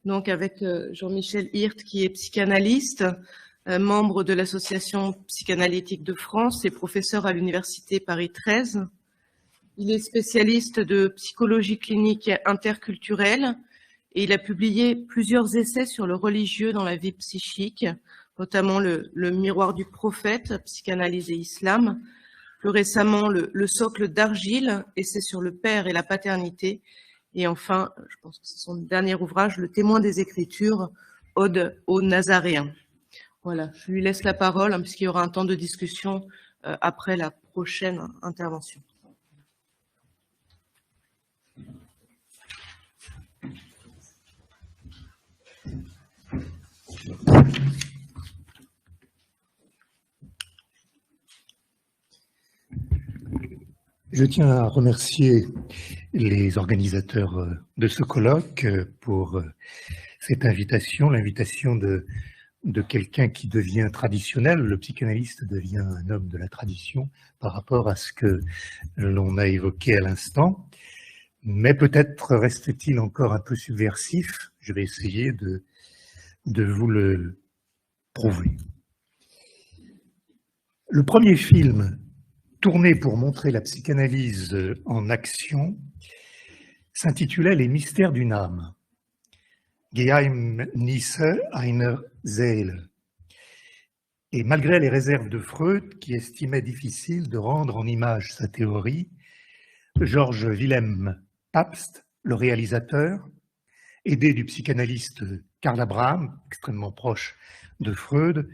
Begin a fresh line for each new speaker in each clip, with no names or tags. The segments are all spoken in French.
donc avec Jean-Michel Hirt, qui est psychanalyste, membre de l'Association psychanalytique de France et professeur à l'Université Paris 13. Il est spécialiste de psychologie clinique interculturelle et il a publié plusieurs essais sur le religieux dans la vie psychique, notamment le Miroir du prophète, psychanalyse et islam. Plus récemment, le socle d'argile, essai sur le père et la paternité. Et enfin, je pense que c'est son dernier ouvrage, Le témoin des Écritures, Ode aux Nazaréens. Voilà, je lui laisse la parole, puisqu'il y aura un temps de discussion après la prochaine intervention.
Je tiens à remercier les organisateurs de ce colloque pour cette invitation, l'invitation de quelqu'un qui devient traditionnel. Le psychanalyste devient un homme de la tradition par rapport à ce que l'on a évoqué à l'instant. Mais peut-être reste-t-il encore un peu subversif. Je vais essayer de vous le prouver. Le premier film tourné pour montrer la psychanalyse en action s'intitulait « Les mystères d'une âme ». Geheimnisse einer Seele. Et malgré les réserves de Freud, qui estimait difficile de rendre en image sa théorie, Georges Wilhelm Pabst, le réalisateur, aidé du psychanalyste Karl Abraham, extrêmement proche de Freud,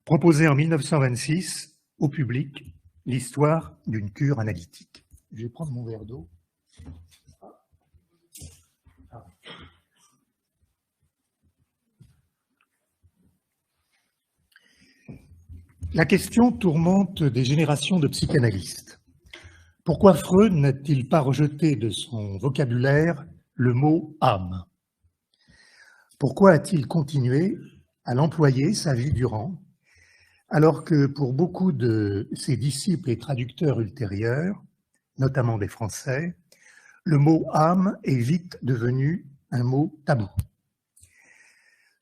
proposait en 1926 au public l'histoire d'une cure analytique. Je vais prendre mon verre d'eau. La question tourmente des générations de psychanalystes. Pourquoi Freud n'a-t-il pas rejeté de son vocabulaire le mot « âme » ? Pourquoi a-t-il continué à l'employer sa vie durant, alors que pour beaucoup de ses disciples et traducteurs ultérieurs, notamment des Français, le mot « âme » est vite devenu un mot tabou.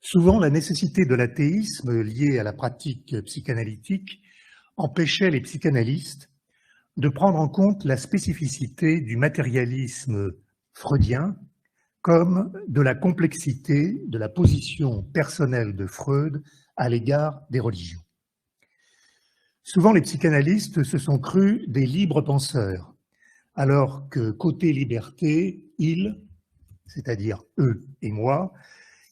Souvent, la nécessité de l'athéisme liée à la pratique psychanalytique empêchait les psychanalystes de prendre en compte la spécificité du matérialisme freudien comme de la complexité de la position personnelle de Freud à l'égard des religions. Souvent, les psychanalystes se sont crus des libres penseurs, alors que côté liberté, ils, c'est-à-dire eux et moi,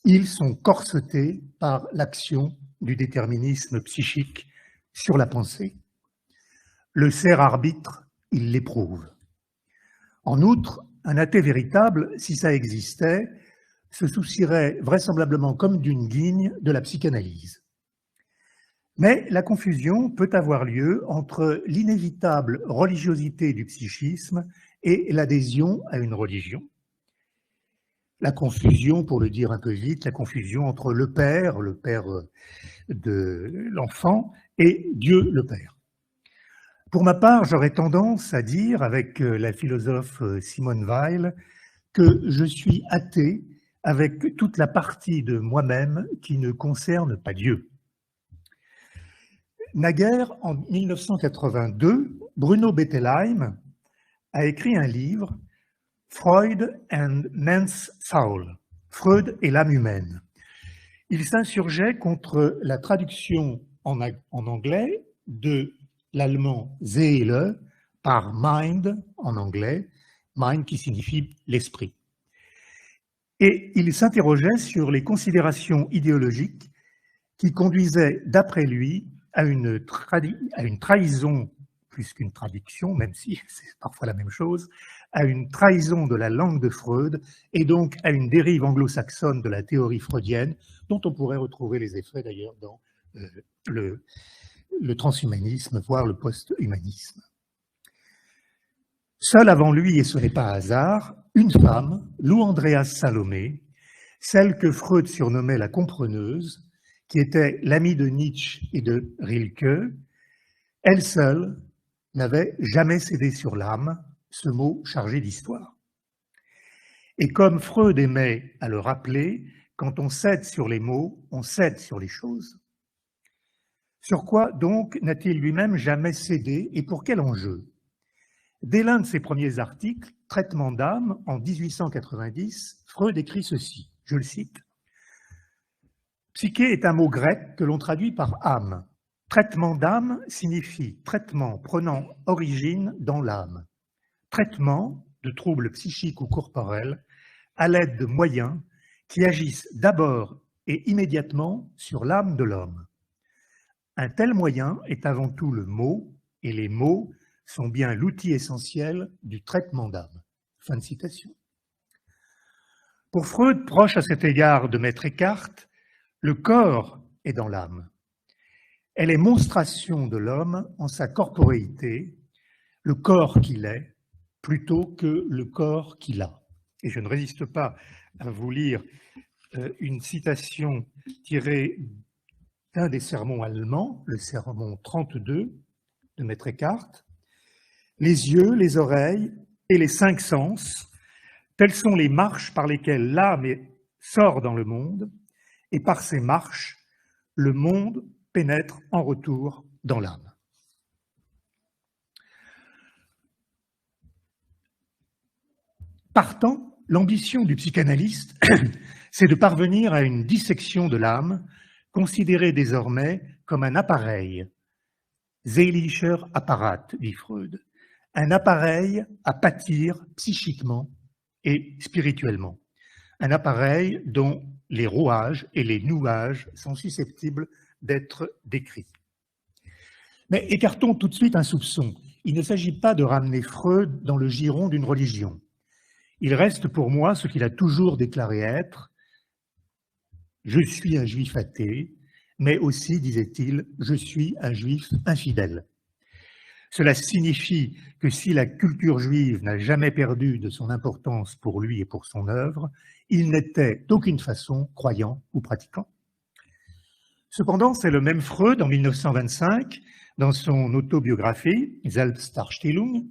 ils sont corsetés par l'action du déterminisme psychique sur la pensée. Le serf arbitre, il l'éprouve. En outre, un athée véritable, si ça existait, se soucierait vraisemblablement comme d'une guigne de la psychanalyse. Mais la confusion peut avoir lieu entre l'inévitable religiosité du psychisme et l'adhésion à une religion. La confusion, pour le dire un peu vite, la confusion entre le père de l'enfant, et Dieu le Père. Pour ma part, j'aurais tendance à dire, avec la philosophe Simone Weil, que je suis athée avec toute la partie de moi-même qui ne concerne pas Dieu. Naguère, en 1982, Bruno Bettelheim a écrit un livre, Freud and Man's Soul, Freud et l'âme humaine. Il s'insurgeait contre la traduction en anglais de l'allemand Seele par mind en anglais, mind qui signifie l'esprit. Et il s'interrogeait sur les considérations idéologiques qui conduisaient, d'après lui, à une trahison, plus qu'une traduction, même si c'est parfois la même chose, à une trahison de la langue de Freud et donc à une dérive anglo-saxonne de la théorie freudienne, dont on pourrait retrouver les effets d'ailleurs dans le transhumanisme, voire le post-humanisme. Seule avant lui, et ce n'est pas hasard, une femme, Lou Andreas Salomé, celle que Freud surnommait la compreneuse, qui était l'amie de Nietzsche et de Rilke, elle seule n'avait jamais cédé sur l'âme, ce mot chargé d'histoire. Et comme Freud aimait à le rappeler, quand on cède sur les mots, on cède sur les choses. Sur quoi donc n'a-t-il lui-même jamais cédé et pour quel enjeu? Dès l'un de ses premiers articles, Traitement d'âme, en 1890, Freud écrit ceci, je le cite. « Psyché est un mot grec que l'on traduit par âme. Traitement d'âme signifie traitement prenant origine dans l'âme. Traitement de troubles psychiques ou corporels à l'aide de moyens qui agissent d'abord et immédiatement sur l'âme de l'homme. Un tel moyen est avant tout le mot, et les mots sont bien l'outil essentiel du traitement d'âme. » Fin de citation. Pour Freud, proche à cet égard de Maître Eckhart, le corps est dans l'âme. Elle est monstration de l'homme en sa corporéité, le corps qu'il est, plutôt que le corps qu'il a. Et je ne résiste pas à vous lire une citation tirée d'un des sermons allemands, le sermon 32 de Maître Eckhart. « Les yeux, les oreilles et les 5 sens, telles sont les marches par lesquelles l'âme sort dans le monde, et par ces marches, le monde pénètre en retour dans l'âme. » Partant, l'ambition du psychanalyste, c'est de parvenir à une dissection de l'âme, considérée désormais comme un appareil. Seelischer Apparat, dit Freud, un appareil à pâtir psychiquement et spirituellement, un appareil dont les rouages et les nouages sont susceptibles d'être décrits. Mais écartons tout de suite un soupçon. Il ne s'agit pas de ramener Freud dans le giron d'une religion. Il reste pour moi ce qu'il a toujours déclaré être. Je suis un juif athée, mais aussi, disait-il, je suis un juif infidèle. Cela signifie que si la culture juive n'a jamais perdu de son importance pour lui et pour son œuvre, il n'était d'aucune façon croyant ou pratiquant. Cependant, c'est le même Freud, en 1925, dans son autobiographie, Selbstdarstellung,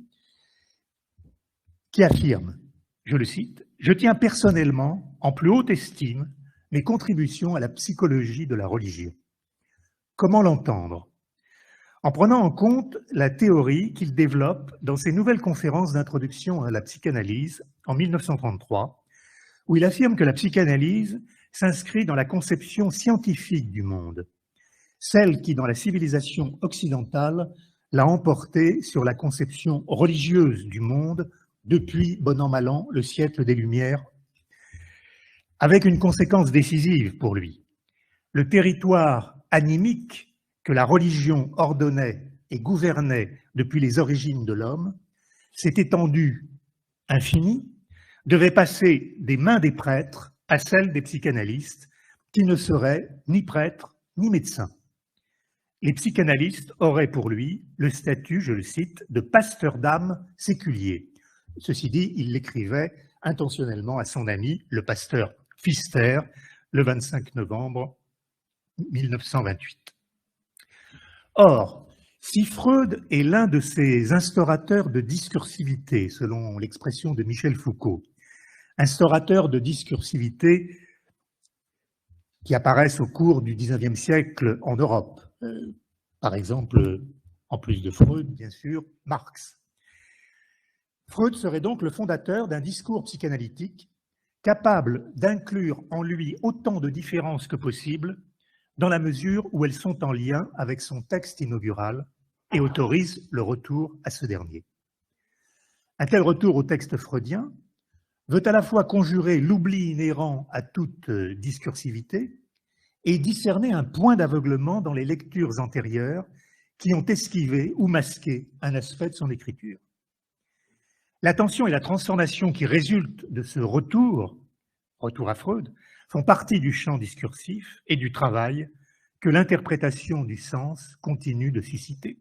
qui affirme, je le cite, « Je tiens personnellement en plus haute estime mes contributions à la psychologie de la religion. » Comment l'entendre? En prenant en compte la théorie qu'il développe dans ses nouvelles conférences d'introduction à la psychanalyse en 1933, où il affirme que la psychanalyse s'inscrit dans la conception scientifique du monde, celle qui, dans la civilisation occidentale, l'a emporté sur la conception religieuse du monde depuis, bon an mal an, le siècle des Lumières, avec une conséquence décisive pour lui. Le territoire animique que la religion ordonnait et gouvernait depuis les origines de l'homme, s'est étendu infini, devait passer des mains des prêtres à celles des psychanalystes, qui ne seraient ni prêtres ni médecins. Les psychanalystes auraient pour lui le statut, je le cite, de pasteur d'âme séculier. Ceci dit, il l'écrivait intentionnellement à son ami, le pasteur Pfister, le 25 novembre 1928. Or, si Freud est l'un de ces instaurateurs de discursivité, selon l'expression de Michel Foucault, instaurateurs de discursivité qui apparaissent au cours du XIXe siècle en Europe, par exemple, en plus de Freud, bien sûr, Marx. Freud serait donc le fondateur d'un discours psychanalytique capable d'inclure en lui autant de différences que possible, dans la mesure où elles sont en lien avec son texte inaugural et autorisent le retour à ce dernier. Un tel retour au texte freudien veut à la fois conjurer l'oubli inhérent à toute discursivité et discerner un point d'aveuglement dans les lectures antérieures qui ont esquivé ou masqué un aspect de son écriture. L'attention et la transformation qui résultent de ce retour à Freud, font partie du champ discursif et du travail que l'interprétation du sens continue de susciter.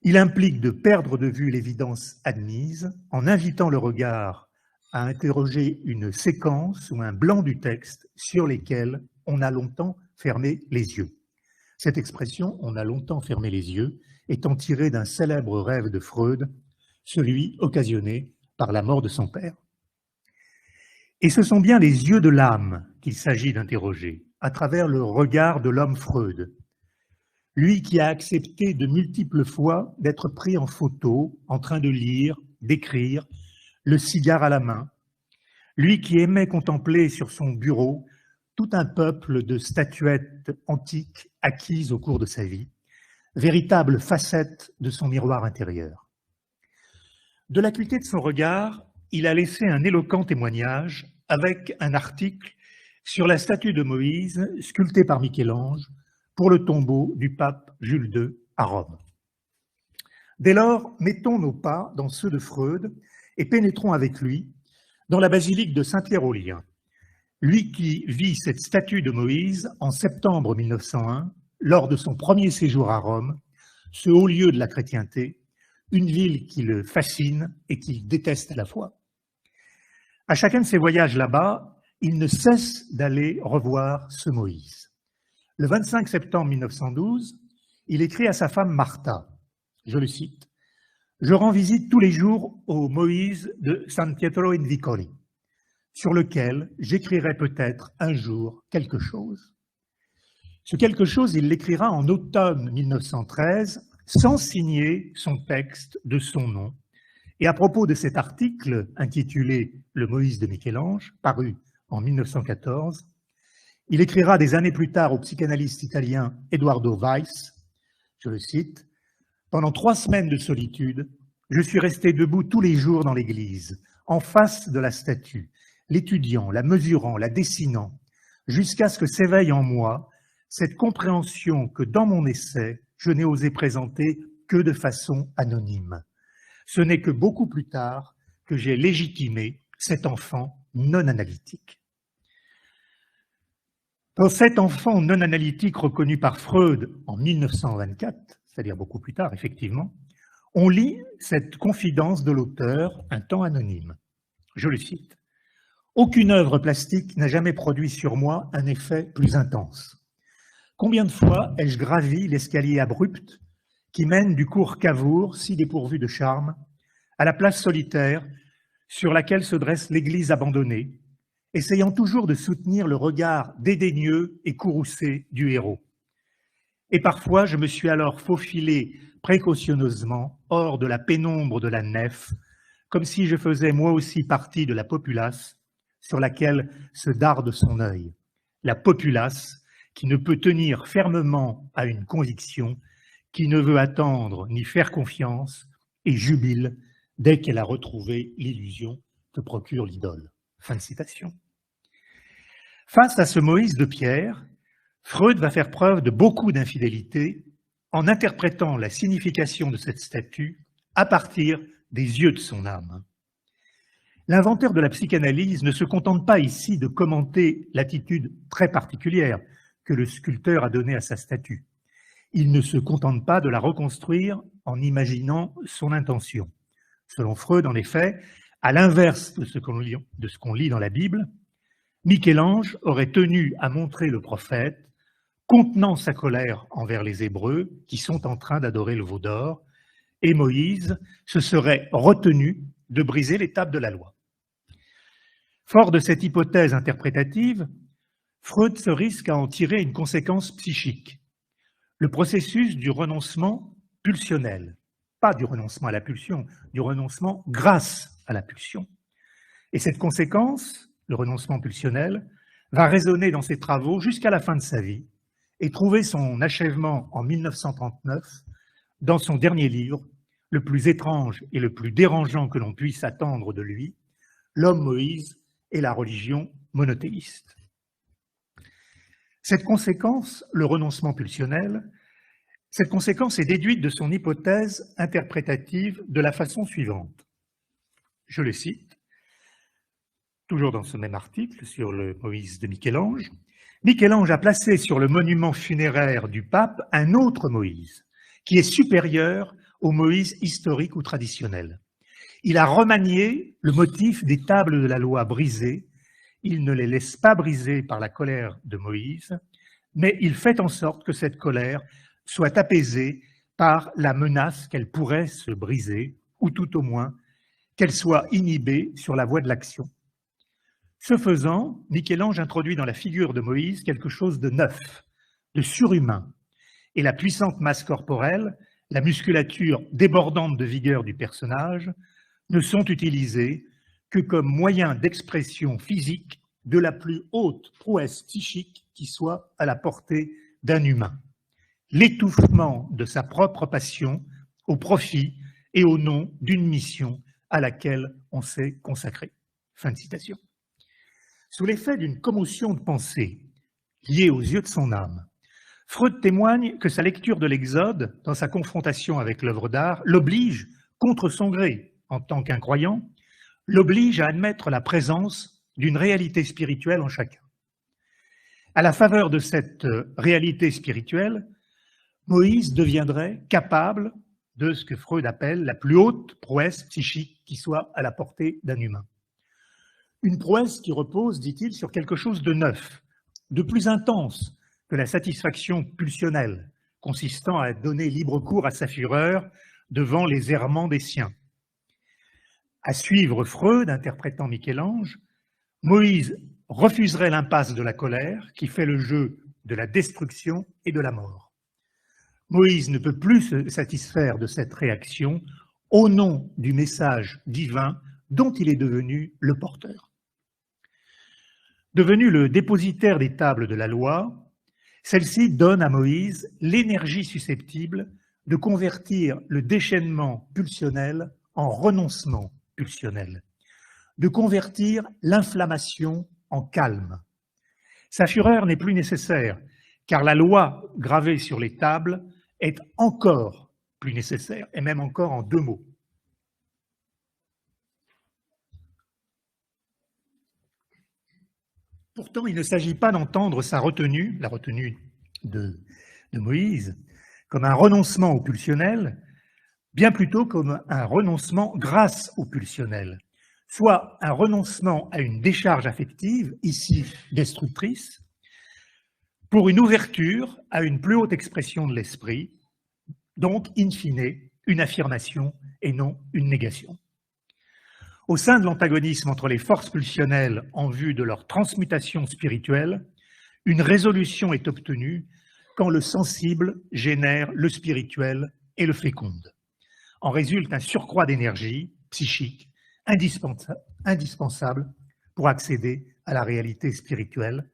Il implique de perdre de vue l'évidence admise en invitant le regard à interroger une séquence ou un blanc du texte sur lesquels on a longtemps fermé les yeux. Cette expression « on a longtemps fermé les yeux » étant tirée d'un célèbre rêve de Freud, celui occasionné par la mort de son père. Et ce sont bien les yeux de l'âme qu'il s'agit d'interroger, à travers le regard de l'homme Freud. Lui qui a accepté de multiples fois d'être pris en photo, en train de lire, d'écrire, le cigare à la main. Lui qui aimait contempler sur son bureau tout un peuple de statuettes antiques acquises au cours de sa vie, véritable facette de son miroir intérieur. De l'acuité de son regard, il a laissé un éloquent témoignage avec un article sur la statue de Moïse sculptée par Michel-Ange pour le tombeau du pape Jules II à Rome. Dès lors, mettons nos pas dans ceux de Freud et pénétrons avec lui dans la basilique de Saint-Pierre-aux-Liens. Lui qui vit cette statue de Moïse en septembre 1901, lors de son premier séjour à Rome, ce haut lieu de la chrétienté, une ville qui le fascine et qu'il déteste à la fois. À chacun de ses voyages là-bas, il ne cesse d'aller revoir ce Moïse. Le 25 septembre 1912, il écrit à sa femme Martha, je le cite, « Je rends visite tous les jours au Moïse de San Pietro in Vicoli, sur lequel j'écrirai peut-être un jour quelque chose. » Ce quelque chose, il l'écrira en automne 1913, sans signer son texte de son nom. Et à propos de cet article intitulé « Le Moïse de Michel-Ange », paru en 1914, il écrira des années plus tard au psychanalyste italien Eduardo Weiss, je le cite, « Pendant 3 semaines de solitude, je suis resté debout tous les jours dans l'église, en face de la statue, l'étudiant, la mesurant, la dessinant, jusqu'à ce que s'éveille en moi cette compréhension que dans mon essai, je n'ai osé présenter que de façon anonyme. Ce n'est que beaucoup plus tard que j'ai légitimé cet enfant non analytique. » Dans cet enfant non analytique reconnu par Freud en 1924, c'est-à-dire beaucoup plus tard, effectivement, on lit cette confidence de l'auteur, un temps anonyme. Je le cite. « Aucune œuvre plastique n'a jamais produit sur moi un effet plus intense. Combien de fois ai-je gravi l'escalier abrupt qui mène du cours Cavour, si dépourvu de charme, à la place solitaire sur laquelle se dresse l'église abandonnée, essayant toujours de soutenir le regard dédaigneux et courroucé du héros. Et parfois, je me suis alors faufilé précautionneusement hors de la pénombre de la nef, comme si je faisais moi aussi partie de la populace sur laquelle se darde son œil. La populace qui ne peut tenir fermement à une conviction, qui ne veut attendre ni faire confiance et jubile dès qu'elle a retrouvé l'illusion que procure l'idole. » Fin de citation. Face à ce Moïse de Pierre, Freud va faire preuve de beaucoup d'infidélité en interprétant la signification de cette statue à partir des yeux de son âme. L'inventeur de la psychanalyse ne se contente pas ici de commenter l'attitude très particulière que le sculpteur a donnée à sa statue. Il ne se contente pas de la reconstruire en imaginant son intention. Selon Freud, en effet, à l'inverse de ce qu'on lit dans la Bible, Michel-Ange aurait tenu à montrer le prophète contenant sa colère envers les Hébreux qui sont en train d'adorer le veau d'or, et Moïse se serait retenu de briser les tables de la loi. Fort de cette hypothèse interprétative, Freud se risque à en tirer une conséquence psychique, le processus du renoncement pulsionnel, pas du renoncement à la pulsion, du renoncement grâce à la pulsion. Et cette conséquence, le renoncement pulsionnel, va résonner dans ses travaux jusqu'à la fin de sa vie et trouver son achèvement en 1939 dans son dernier livre, le plus étrange et le plus dérangeant que l'on puisse attendre de lui, L'homme Moïse et la religion monothéiste. Cette conséquence, le renoncement pulsionnel, cette conséquence est déduite de son hypothèse interprétative de la façon suivante. Je le cite, toujours dans ce même article sur le Moïse de Michel-Ange. Michel-Ange a placé sur le monument funéraire du pape un autre Moïse, qui est supérieur au Moïse historique ou traditionnel. Il a remanié le motif des tables de la loi brisées. Il ne les laisse pas briser par la colère de Moïse, mais il fait en sorte que cette colère soit apaisée par la menace qu'elle pourrait se briser, ou tout au moins qu'elle soit inhibée sur la voie de l'action. Ce faisant, Michel-Ange introduit dans la figure de Moïse quelque chose de neuf, de surhumain, et la puissante masse corporelle, la musculature débordante de vigueur du personnage, ne sont utilisés que comme moyen d'expression physique de la plus haute prouesse psychique qui soit à la portée d'un humain. L'étouffement de sa propre passion au profit et au nom d'une mission à laquelle on s'est consacré. Fin de citation. Sous l'effet d'une commotion de pensée liée aux yeux de son âme, Freud témoigne que sa lecture de l'Exode, dans sa confrontation avec l'œuvre d'art, l'oblige, contre son gré, en tant qu'incroyant, l'oblige à admettre la présence d'une réalité spirituelle en chacun. À la faveur de cette réalité spirituelle, Moïse deviendrait capable de ce que Freud appelle la plus haute prouesse psychique qui soit à la portée d'un humain. Une prouesse qui repose, dit-il, sur quelque chose de neuf, de plus intense que la satisfaction pulsionnelle, consistant à donner libre cours à sa fureur devant les errements des siens. À suivre Freud, interprétant Michel-Ange, Moïse refuserait l'impasse de la colère qui fait le jeu de la destruction et de la mort. Moïse ne peut plus se satisfaire de cette réaction au nom du message divin dont il est devenu le porteur. Devenu le dépositaire des tables de la loi, celle-ci donne à Moïse l'énergie susceptible de convertir le déchaînement pulsionnel en renoncement pulsionnel, de convertir l'inflammation en calme. Sa fureur n'est plus nécessaire, car la loi gravée sur les tables est encore plus nécessaire, et même encore en deux mots. Pourtant, il ne s'agit pas d'entendre sa retenue, la retenue de Moïse, comme un renoncement au pulsionnel, bien plutôt comme un renoncement grâce au pulsionnel, soit un renoncement à une décharge affective, ici destructrice, pour une ouverture à une plus haute expression de l'esprit, donc, in fine, une affirmation et non une négation. Au sein de l'antagonisme entre les forces pulsionnelles en vue de leur transmutation spirituelle, une résolution est obtenue quand le sensible génère le spirituel et le féconde. En résulte un surcroît d'énergie psychique indispensable pour accéder à la réalité spirituelle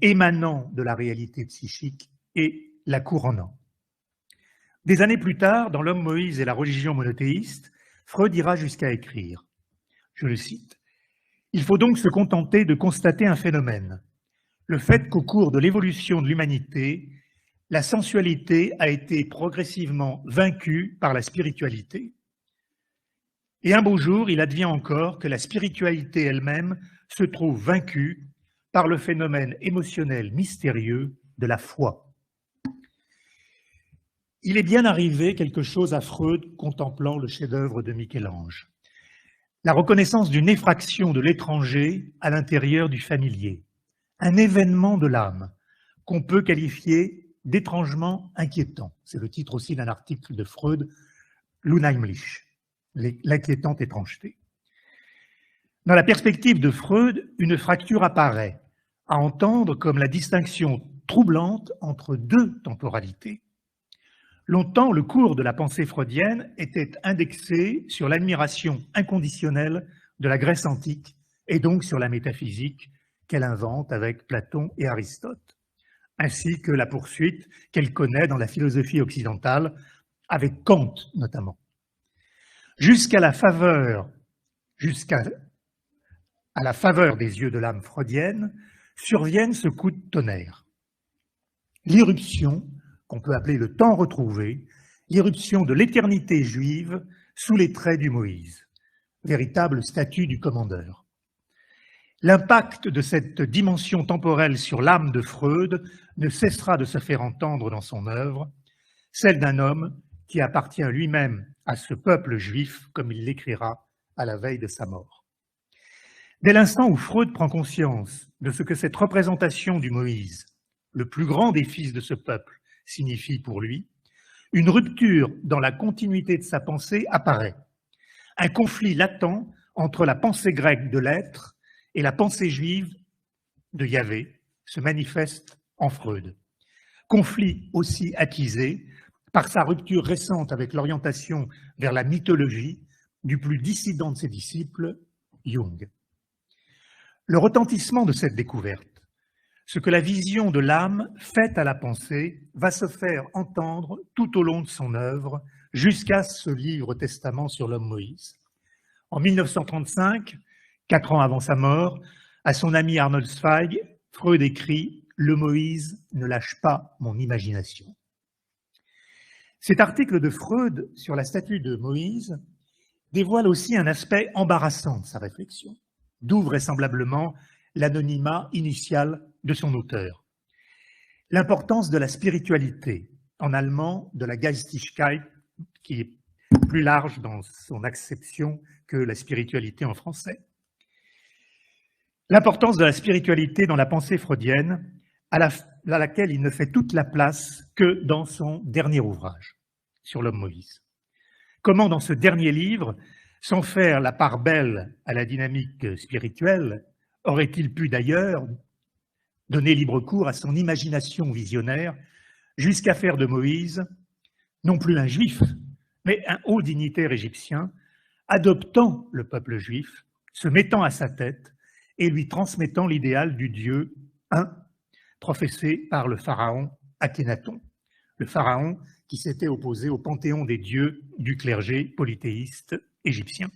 émanant de la réalité psychique et la couronnant. Des années plus tard, dans L'Homme Moïse et la religion monothéiste, Freud ira jusqu'à écrire, je le cite, « Il faut donc se contenter de constater un phénomène, le fait qu'au cours de l'évolution de l'humanité, la sensualité a été progressivement vaincue par la spiritualité. Et un beau jour, il advient encore que la spiritualité elle-même se trouve vaincue par le phénomène émotionnel mystérieux de la foi. » Il est bien arrivé quelque chose à Freud contemplant le chef-d'œuvre de Michel-Ange. La reconnaissance d'une effraction de l'étranger à l'intérieur du familier. Un événement de l'âme qu'on peut qualifier d'étrangement inquiétant. C'est le titre aussi d'un article de Freud, l'Unheimlich, l'inquiétante étrangeté. Dans la perspective de Freud, une fracture apparaît, à entendre comme la distinction troublante entre deux temporalités. Longtemps, le cours de la pensée freudienne était indexé sur l'admiration inconditionnelle de la Grèce antique et donc sur la métaphysique qu'elle invente avec Platon et Aristote, ainsi que la poursuite qu'elle connaît dans la philosophie occidentale avec Kant notamment. Jusqu'à la faveur des yeux de l'âme freudienne, surviennent ce coup de tonnerre. L'irruption, qu'on peut appeler le temps retrouvé, l'irruption de l'éternité juive sous les traits du Moïse, véritable statut du commandeur. L'impact de cette dimension temporelle sur l'âme de Freud ne cessera de se faire entendre dans son œuvre, celle d'un homme qui appartient lui-même à ce peuple juif, comme il l'écrira à la veille de sa mort. Dès l'instant où Freud prend conscience de ce que cette représentation du Moïse, le plus grand des fils de ce peuple, signifie pour lui, une rupture dans la continuité de sa pensée apparaît. Un conflit latent entre la pensée grecque de l'être et la pensée juive de Yahvé se manifeste en Freud. Conflit aussi attisé par sa rupture récente avec l'orientation vers la mythologie du plus dissident de ses disciples, Jung. Le retentissement de cette découverte, ce que la vision de l'âme fait à la pensée, va se faire entendre tout au long de son œuvre, jusqu'à ce livre testament sur l'homme Moïse. En 1935, 4 ans avant sa mort, à son ami Arnold Zweig, Freud écrit « Le Moïse ne lâche pas mon imagination ». Cet article de Freud sur la statue de Moïse dévoile aussi un aspect embarrassant de sa réflexion, d'où vraisemblablement l'anonymat initial de son auteur. L'importance de la spiritualité, en allemand de la Geistigkeit, qui est plus large dans son acception que la spiritualité en français. L'importance de la spiritualité dans la pensée freudienne, à laquelle il ne fait toute la place que dans son dernier ouvrage, sur l'homme Moïse. Comment, dans ce dernier livre, sans faire la part belle à la dynamique spirituelle, aurait-il pu d'ailleurs donner libre cours à son imagination visionnaire jusqu'à faire de Moïse non plus un juif, mais un haut dignitaire égyptien, adoptant le peuple juif, se mettant à sa tête et lui transmettant l'idéal du Dieu un, professé par le pharaon Akhénaton, le pharaon qui s'était opposé au panthéon des dieux du clergé polythéiste égyptien.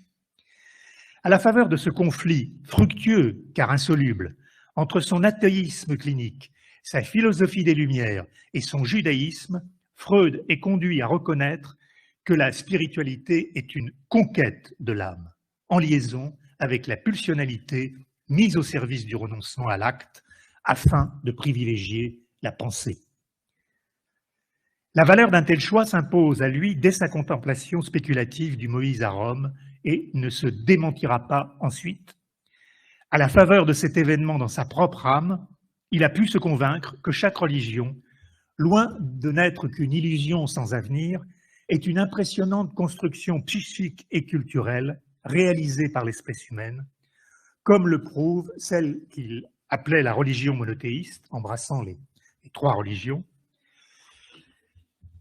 À la faveur de ce conflit fructueux car insoluble entre son athéisme clinique, sa philosophie des Lumières et son judaïsme, Freud est conduit à reconnaître que la spiritualité est une conquête de l'âme, en liaison avec la pulsionalité mise au service du renoncement à l'acte, afin de privilégier la pensée. La valeur d'un tel choix s'impose à lui dès sa contemplation spéculative du Moïse à Rome et ne se démentira pas ensuite. À la faveur de cet événement dans sa propre âme, il a pu se convaincre que chaque religion, loin de n'être qu'une illusion sans avenir, est une impressionnante construction psychique et culturelle réalisée par l'espèce humaine, comme le prouve celle qu'il appelait la religion monothéiste, embrassant les 3 religions.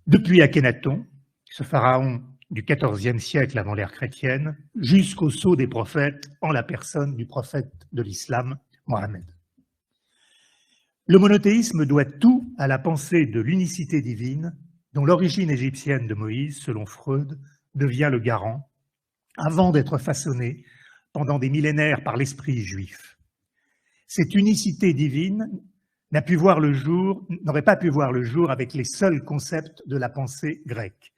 Depuis Akhénaton, ce pharaon du XIVe siècle avant l'ère chrétienne, jusqu'au sceau des prophètes en la personne du prophète de l'islam, Mohammed. Le monothéisme doit tout à la pensée de l'unicité divine dont l'origine égyptienne de Moïse, selon Freud, devient le garant, avant d'être façonnée pendant des millénaires par l'esprit juif. Cette unicité divine n'aurait pas pu voir le jour avec les seuls concepts de la pensée grecque,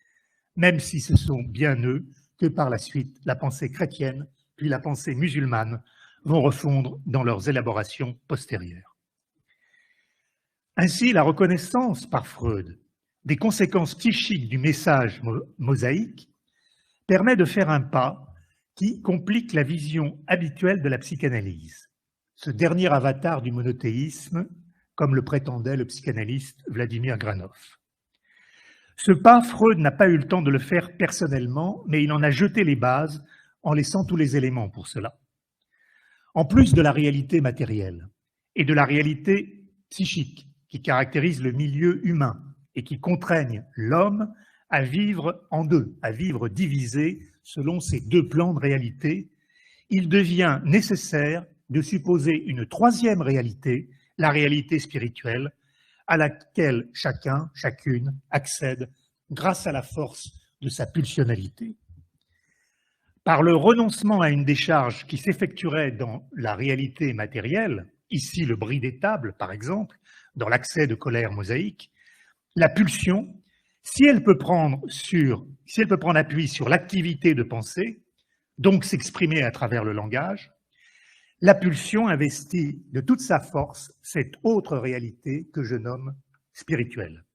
même si ce sont bien eux que par la suite la pensée chrétienne puis la pensée musulmane vont refondre dans leurs élaborations postérieures. Ainsi, la reconnaissance par Freud des conséquences psychiques du message mosaïque permet de faire un pas qui complique la vision habituelle de la psychanalyse, ce dernier avatar du monothéisme, comme le prétendait le psychanalyste Vladimir Granov. Ce pas, Freud n'a pas eu le temps de le faire personnellement, mais il en a jeté les bases en laissant tous les éléments pour cela. En plus de la réalité matérielle et de la réalité psychique qui caractérise le milieu humain et qui contraignent l'homme à vivre en deux, à vivre divisé selon ces 2 plans de réalité, il devient nécessaire de supposer une 3e réalité, la réalité spirituelle, à laquelle chacun, chacune accède grâce à la force de sa pulsionalité. Par le renoncement à une décharge qui s'effectuerait dans la réalité matérielle, ici le bris des tables par exemple, dans l'accès de colère mosaïque, la pulsion, si elle peut prendre appui sur l'activité de pensée, donc s'exprimer à travers le langage, la pulsion investit de toute sa force cette autre réalité que je nomme spirituelle.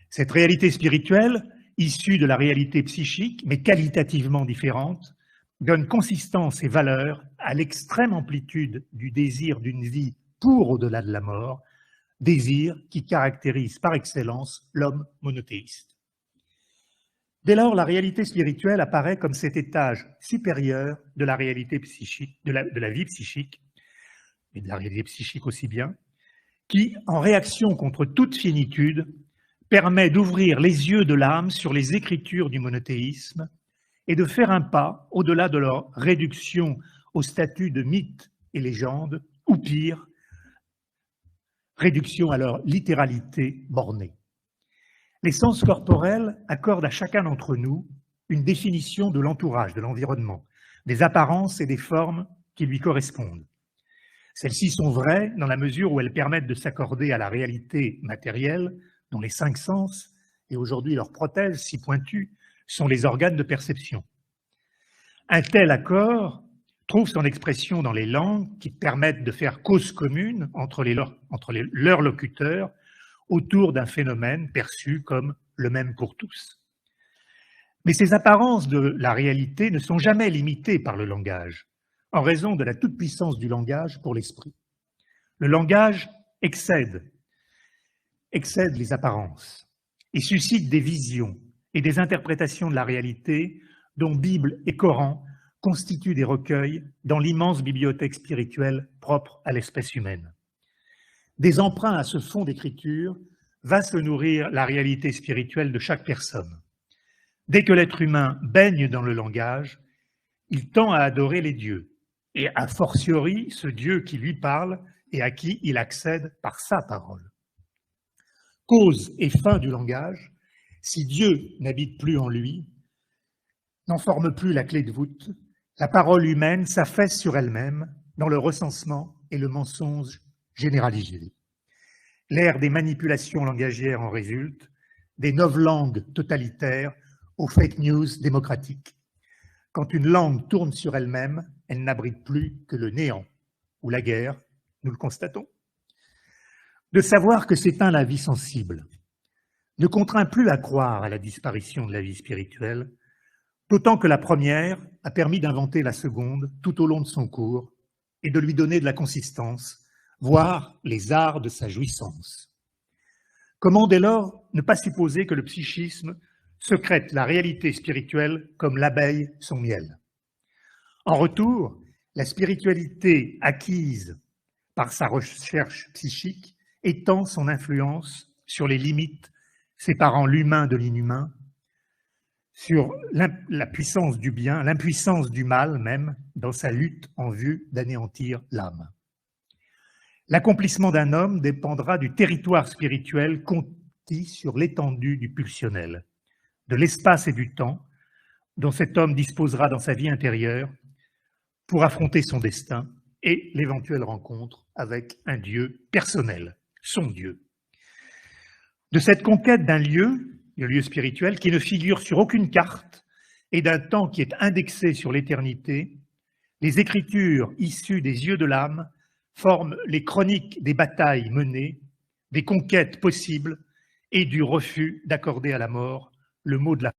Cette réalité spirituelle, issue de la réalité psychique, mais qualitativement différente, donne consistance et valeur à l'extrême amplitude du désir d'une vie pour au-delà de la mort, désir qui caractérise par excellence l'homme monothéiste. Dès lors, la réalité spirituelle apparaît comme cet étage supérieur de la réalité psychique, de la vie psychique, et de la réalité psychique aussi bien, qui, en réaction contre toute finitude, permet d'ouvrir les yeux de l'âme sur les écritures du monothéisme et de faire un pas au-delà de leur réduction au statut de mythes et légendes, ou pire, réduction à leur littéralité bornée. Les sens corporels accordent à chacun d'entre nous une définition de l'entourage, de l'environnement, des apparences et des formes qui lui correspondent. Celles-ci sont vraies dans la mesure où elles permettent de s'accorder à la réalité matérielle dont les 5 sens, et aujourd'hui leurs prothèses si pointues, sont les organes de perception. Un tel accord trouve son expression dans les langues qui permettent de faire cause commune entre leurs locuteurs autour d'un phénomène perçu comme le même pour tous. Mais ces apparences de la réalité ne sont jamais limitées par le langage, en raison de la toute-puissance du langage pour l'esprit. Le langage excède les apparences et suscite des visions et des interprétations de la réalité dont Bible et Coran constituent des recueils dans l'immense bibliothèque spirituelle propre à l'espèce humaine. Des emprunts à ce fond d'écriture va se nourrir la réalité spirituelle de chaque personne. Dès que l'être humain baigne dans le langage, il tend à adorer les dieux, et a fortiori ce Dieu qui lui parle et à qui il accède par sa parole. Cause et fin du langage, si Dieu n'habite plus en lui, n'en forme plus la clé de voûte, la parole humaine s'affaisse sur elle-même dans le recensement et le mensonge généralisé. L'ère des manipulations langagières en résulte, des novlangues totalitaires aux fake news démocratiques. Quand une langue tourne sur elle-même, elle n'abrite plus que le néant ou la guerre, nous le constatons. De savoir que s'éteint la vie sensible ne contraint plus à croire à la disparition de la vie spirituelle, d'autant que la première a permis d'inventer la seconde tout au long de son cours et de lui donner de la consistance, voire les arts de sa jouissance. Comment dès lors ne pas supposer que le psychisme secrète la réalité spirituelle comme l'abeille son miel? En retour, la spiritualité acquise par sa recherche psychique étend son influence sur les limites séparant l'humain de l'inhumain, sur la puissance du bien, l'impuissance du mal même, dans sa lutte en vue d'anéantir l'âme. L'accomplissement d'un homme dépendra du territoire spirituel conquis sur l'étendue du pulsionnel, de l'espace et du temps dont cet homme disposera dans sa vie intérieure pour affronter son destin et l'éventuelle rencontre avec un Dieu personnel, son Dieu. De cette conquête d'un lieu, le lieu spirituel, qui ne figure sur aucune carte et d'un temps qui est indexé sur l'éternité, les écritures issues des yeux de l'âme forment les chroniques des batailles menées, des conquêtes possibles et du refus d'accorder à la mort le mot de la